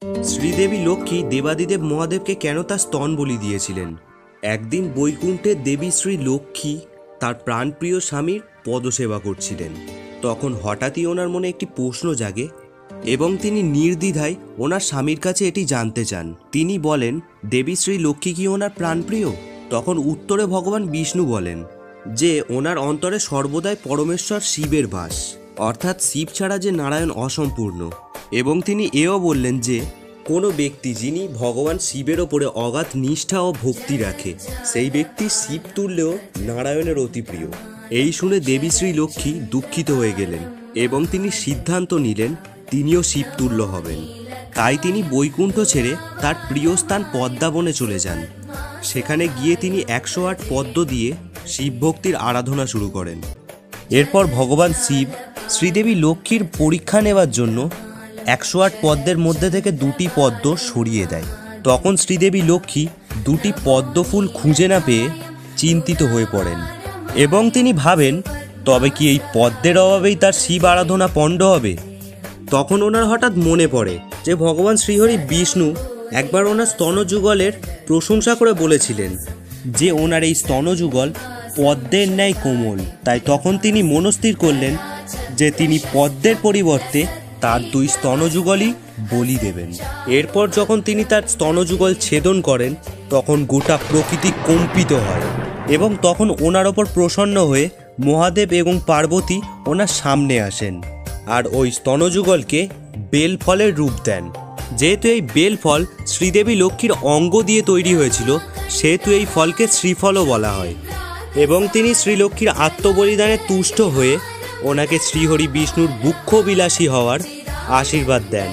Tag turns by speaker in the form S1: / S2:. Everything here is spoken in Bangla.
S1: শ্রীদেবী লক্ষ্মী দেবাদিদেব মহাদেবকে কেন তার স্তন বলি দিয়েছিলেন। একদিন বৈকুণ্ঠে দেবী শ্রী লক্ষ্মী তার প্রাণপ্রিয় স্বামীর পদসেবা করছিলেন। তখন হঠাৎই ওনার মনে একটি প্রশ্ন জাগে এবং তিনি নির্দ্বিধায় ওনার স্বামীর কাছে এটি জানতে চান। তিনি বলেন, দেবী শ্রী লক্ষ্মী কি ওনার প্রাণপ্রিয়? তখন উত্তরে ভগবান বিষ্ণু বলেন যে ওনার অন্তরে সর্বদাই পরমেশ্বর শিবের বাস, অর্থাৎ শিব ছাড়া যে নারায়ণ অসম্পূর্ণ। এবং তিনি এও বললেন যে কোনো ব্যক্তি যিনি ভগবান শিবের ওপরে অগাধ নিষ্ঠা ও ভক্তি রাখে সেই ব্যক্তি শিব তুল্যেও নারায়ণের অতি প্রিয়। এই শুনে দেবী শ্রী লক্ষ্মী দুঃখিত হয়ে গেলেন এবং তিনি সিদ্ধান্ত নিলেন তিনিও শিব তুল্য হবেন। তাই তিনি বৈকুণ্ঠ ছেড়ে তার প্রিয় স্থান পদ্মাবনে চলে যান। সেখানে গিয়ে তিনি 108 পদ্ম দিয়ে শিব ভক্তির আরাধনা শুরু করেন। এরপর ভগবান শিব শ্রীদেবী লক্ষ্মীর পরীক্ষা নেওয়ার জন্য 108 পদ্মের মধ্যে থেকে 2টি পদ্ম সরিয়ে দেয়। তখন শ্রীদেবী লক্ষ্মী 2টি পদ্ম ফুল খুঁজে না পেয়ে চিন্তিত হয়ে পড়েন এবং তিনি ভাবেন, তবে কি এই পদ্মের অভাবেই তার শিব আরাধনা পণ্ড হবে? তখন ওনার হঠাৎ মনে পড়ে যে ভগবান শ্রীহরি বিষ্ণু একবার ওনার স্তনযুগলের প্রশংসা করে বলেছিলেন যে ওনার এই স্তনযুগল পদ্মের ন্যায় কোমল। তাই তখন তিনি মনস্থির করলেন যে তিনি পদ্মের পরিবর্তে তার 2 স্তনযুগলই বলি দেবেন। এরপর যখন তিনি তার স্তনযুগল ছেদন করেন তখন গোটা প্রকৃতি কম্পিত হয় এবং তখন ওনার ওপর প্রসন্ন হয়ে মহাদেব এবং পার্বতী ওনার সামনে আসেন আর ওই স্তনযুগলকে বেলফলের রূপ দেন। যেহেতু এই বেলফল শ্রীদেবী লক্ষ্মীর অঙ্গ দিয়ে তৈরি হয়েছিল সেহেতু এই ফলকে শ্রীফলও বলা হয়। এবং তিনি শ্রীলক্ষ্মীর আত্মবলিদানে তুষ্ট হয়ে ওনাকে শ্রীহরি বিষ্ণুর বুক্ষ বিলাসী হওয়ার আশীর্বাদ দেন।